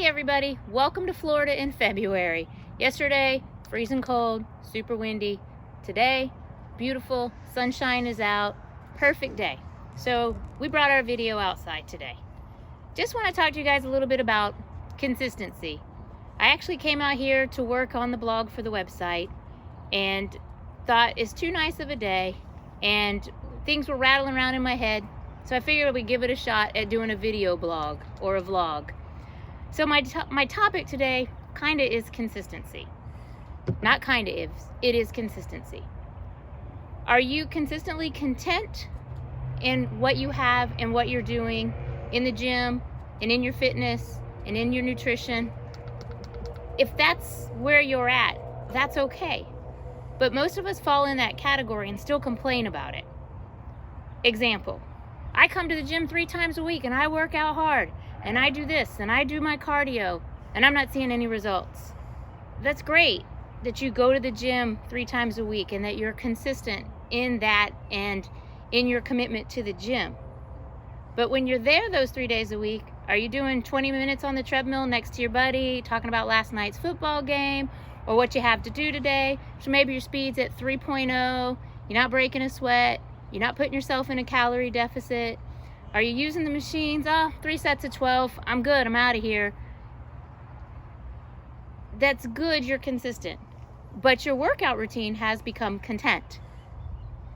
everybody, welcome to Florida in February. Yesterday, freezing cold, super windy. Today, beautiful, sunshine is out, perfect day. So we brought our video outside today. Just want to talk to you guys a little bit about consistency. I actually came out here to work on the blog for the website and thought it's too nice of a day and things were rattling around in my head. So I figured we'd give it a shot at doing a video blog or a vlog. So my topic today kind of is consistency. Not kind of is, it is consistency. Are you consistently content in what you have and what you're doing in the gym and in your fitness and in your nutrition? If that's where you're at, that's okay. But most of us fall in that category and still complain about it. Example, I come to the gym 3 times a week and I work out hard and I do this and I do my cardio and I'm not seeing any results. That's great that you go to the gym 3 times a week and that you're consistent in that and in your commitment to the gym. But when you're there those 3 days a week, are you doing 20 minutes on the treadmill next to your buddy, talking about last night's football game or what you have to do today? So maybe your speed's at 3.0, you're not breaking a sweat, you're not putting yourself in a calorie deficit. Are you using the machines? 3 sets of 12, I'm good, I'm out of here. That's good, you're consistent. But your workout routine has become content.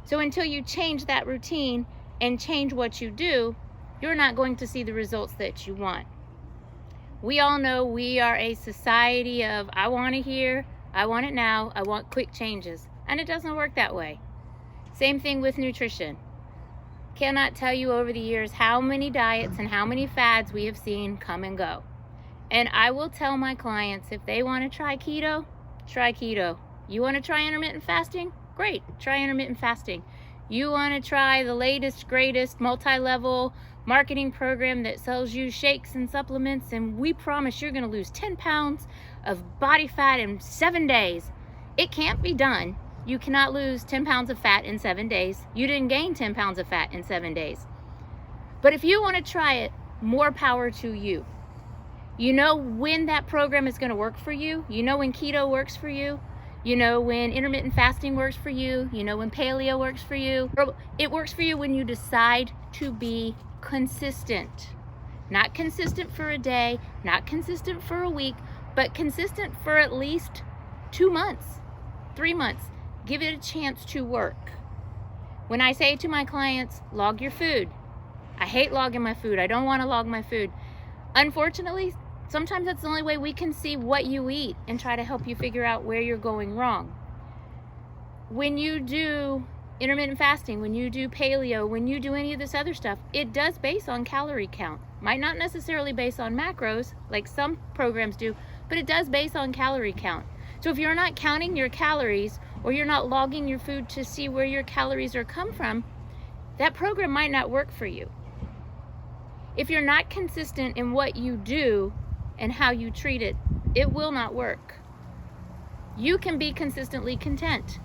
So until you change that routine and change what you do, you're not going to see the results that you want. We all know we are a society of, I want it here, I want it now, I want quick changes. And it doesn't work that way. Same thing with nutrition. Cannot tell you over the years how many diets and how many fads we have seen come and go. And I will tell my clients, if they want to try keto, try keto. You want to try intermittent fasting? Great, try intermittent fasting. You want to try the latest, greatest, multi-level marketing program that sells you shakes and supplements, and we promise you're going to lose 10 pounds of body fat in 7 days. It can't be done. You cannot lose 10 pounds of fat in 7 days. You didn't gain 10 pounds of fat in 7 days. But if you want to try it, more power to you. You know when that program is going to work for you. You know when keto works for you. You know when intermittent fasting works for you. You know when paleo works for you. It works for you when you decide to be consistent. Not consistent for a day, not consistent for a week, but consistent for at least 2 months, 3 months. Give it a chance to work. When I say to my clients, log your food. I hate logging my food. I don't want to log my food. Unfortunately, sometimes that's the only way we can see what you eat and try to help you figure out where you're going wrong. When you do intermittent fasting, when you do paleo, when you do any of this other stuff, it does base on calorie count. Might not necessarily base on macros like some programs do, but it does base on calorie count. So if you're not counting your calories or you're not logging your food to see where your calories are come from, that program might not work for you. If you're not consistent in what you do and how you treat it, it will not work. You can be consistently content.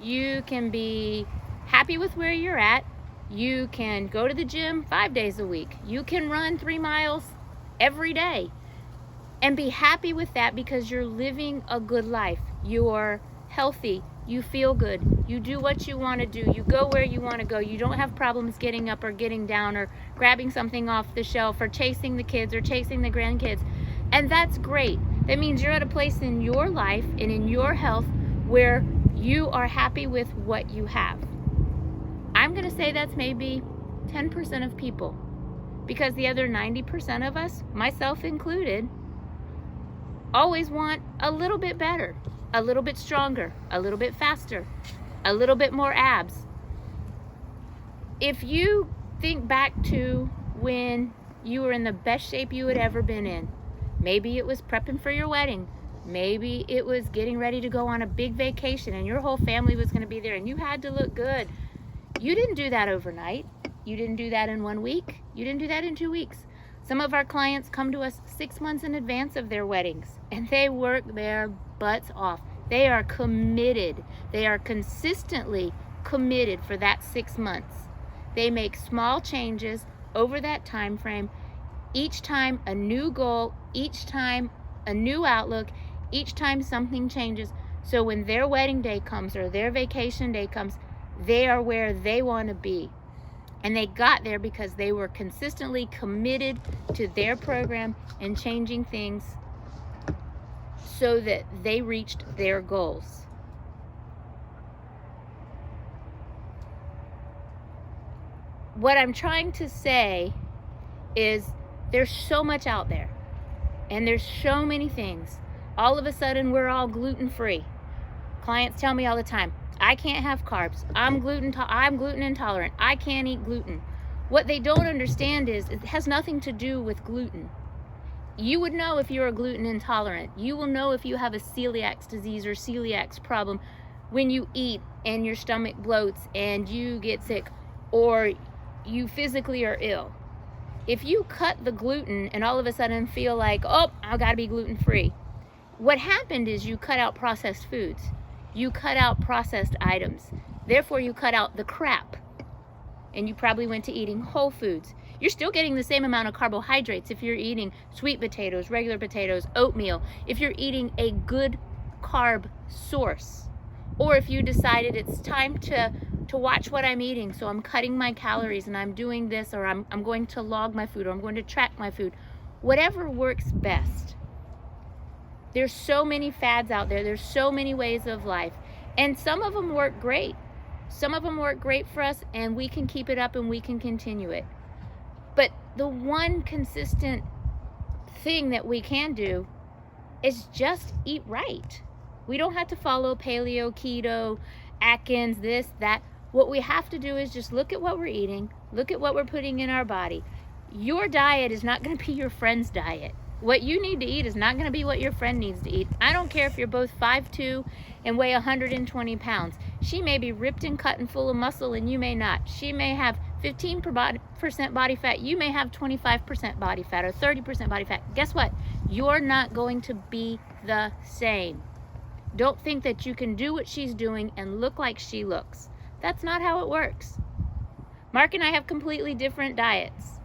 You can be happy with where you're at. You can go to the gym 5 days a week. You can run 3 miles every day and be happy with that because you're living a good life. You're healthy. You feel good. You do what you want to do. You go where you want to go. You don't have problems getting up or getting down or grabbing something off the shelf or chasing the kids or chasing the grandkids. And that's great. That means you're at a place in your life and in your health where you are happy with what you have. I'm going to say that's maybe 10% of people, because the other 90% of us, myself included, always want a little bit better, a little bit stronger, a little bit faster, a little bit more abs. If you think back to when you were in the best shape you had ever been in, maybe it was prepping for your wedding, maybe it was getting ready to go on a big vacation and your whole family was going to be there and you had to look good. You didn't do that overnight. You didn't do that in 1 week. You didn't do that in 2 weeks. Some of our clients come to us 6 months in advance of their weddings and they work their butts off. They are committed. They are consistently committed for that 6 months. They make small changes over that time frame Each time a new goal, each time a new outlook, each time something changes. So when their wedding day comes or their vacation day comes, they are where they want to be. And they got there because they were consistently committed to their program and changing things so that they reached their goals. What I'm trying to say is there's so much out there and there's so many things. All of a sudden we're all gluten-free. Clients tell me all the time, I can't have carbs. I'm gluten intolerant. I can't eat gluten. What they don't understand is it has nothing to do with gluten. You would know if you're a gluten intolerant. You will know if you have a celiac disease or celiac problem when you eat and your stomach bloats and you get sick or you physically are ill. If you cut the gluten and all of a sudden feel like, oh, I gotta be gluten-free. What happened is you cut out processed foods. You cut out processed items. Therefore, you cut out the crap. And you probably went to eating whole foods. You're still getting the same amount of carbohydrates if you're eating sweet potatoes, regular potatoes, oatmeal, if you're eating a good carb source. Or if you decided it's time to watch what I'm eating, so I'm cutting my calories and I'm doing this, or I'm going to log my food, or I'm going to track my food. Whatever works best. There's so many fads out there. There's so many ways of life. And some of them work great. Some of them work great for us and we can keep it up and we can continue it. But the one consistent thing that we can do is just eat right. We don't have to follow paleo, keto, Atkins, this, that. What we have to do is just look at what we're eating, look at what we're putting in our body. Your diet is not going to be your friend's diet. What you need to eat is not going to be what your friend needs to eat. I don't care if you're both 5'2" and weigh 120 pounds. She may be ripped and cut and full of muscle and you may not. She may have 15% body fat. You may have 25% body fat or 30% body fat. Guess what? You're not going to be the same. Don't think that you can do what she's doing and look like she looks. That's not how it works. Mark and I have completely different diets.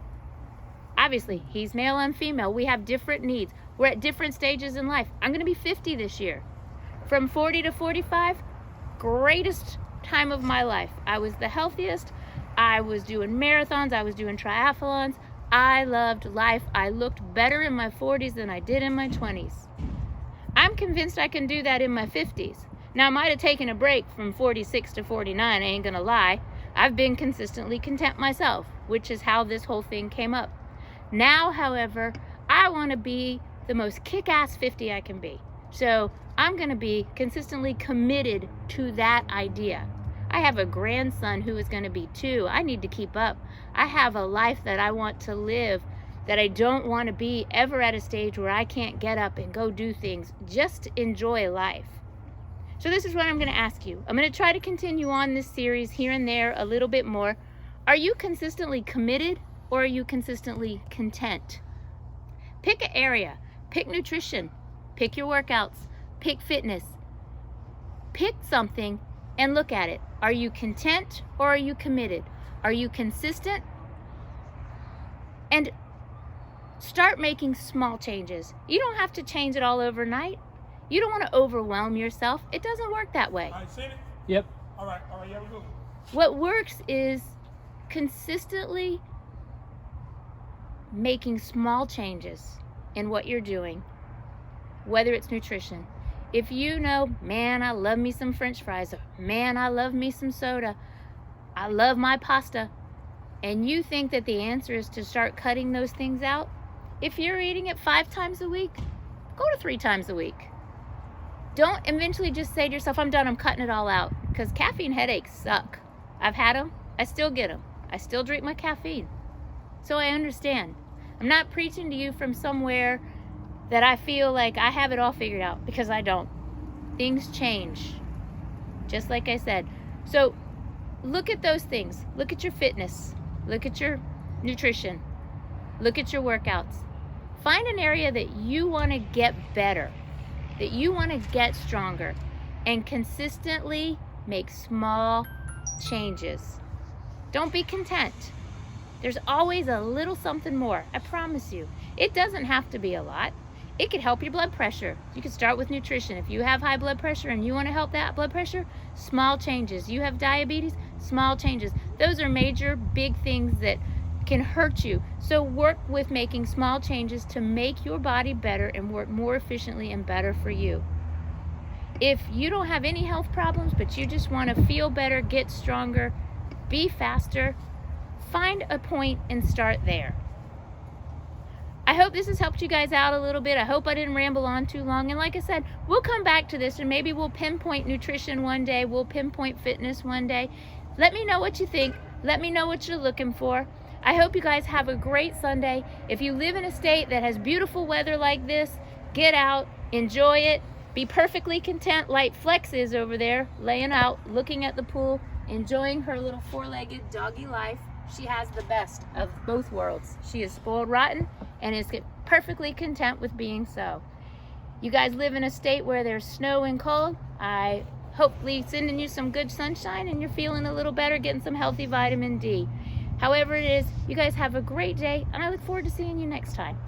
Obviously, he's male and female. We have different needs. We're at different stages in life. I'm going to be 50 this year. From 40 to 45, greatest time of my life. I was the healthiest. I was doing marathons. I was doing triathlons. I loved life. I looked better in my 40s than I did in my 20s. I'm convinced I can do that in my 50s. Now, I might have taken a break from 46 to 49, I ain't gonna lie. I've been consistently content myself, which is how this whole thing came up. Now, however, I want to be the most kick-ass 50 I can be. So I'm going to be consistently committed to that idea. I have a grandson who is going to be 2. I need to keep up. I have a life that I want to live, that I don't want to be ever at a stage where I can't get up and go do things. Just enjoy life. So this is what I'm going to ask you. I'm going to try to continue on this series here and there a little bit more. Are you consistently committed or are you consistently content? Pick an area. Pick nutrition. Pick your workouts. Pick fitness. Pick something and look at it. Are you content or are you committed? Are you consistent? And start making small changes. You don't have to change it all overnight. You don't want to overwhelm yourself. It doesn't work that way. All right, seen it? Yep. All right, yeah, we go. What works is consistently making small changes in what you're doing, whether it's nutrition. If you know, man, I love me some French fries, or man, I love me some soda, I love my pasta, and you think that the answer is to start cutting those things out, if you're eating it 5 times a week, go to 3 times a week. Don't eventually just say to yourself, I'm done, I'm cutting it all out. Because caffeine headaches suck. I've had them. I still get them. I still drink my caffeine. So I understand. I'm not preaching to you from somewhere that I feel like I have it all figured out, because I don't. Things change. Just like I said. So look at those things. Look at your fitness. Look at your nutrition. Look at your workouts. Find an area that you want to get better, that you want to get stronger, and consistently make small changes. Don't be content. There's always a little something more, I promise you. It doesn't have to be a lot. It could help your blood pressure. You can start with nutrition. If you have high blood pressure and you want to help that blood pressure, small changes. You have diabetes, small changes. Those are major, big things that can hurt you. So work with making small changes to make your body better and work more efficiently and better for you. If you don't have any health problems, but you just want to feel better, get stronger, be faster, find a point and start there. I hope this has helped you guys out a little bit. I hope I didn't ramble on too long. And like I said, we'll come back to this and maybe we'll pinpoint nutrition one day. We'll pinpoint fitness one day. Let me know what you think. Let me know what you're looking for. I hope you guys have a great Sunday. If you live in a state that has beautiful weather like this, get out, enjoy it, be perfectly content like Flex is over there, laying out, looking at the pool, enjoying her little four-legged doggy life. She has the best of both worlds. She is spoiled rotten and is perfectly content with being so. You guys live in a state where there's snow and cold. I hopefully sending you some good sunshine and you're feeling a little better, getting some healthy vitamin D. However it is, you guys have a great day and I look forward to seeing you next time.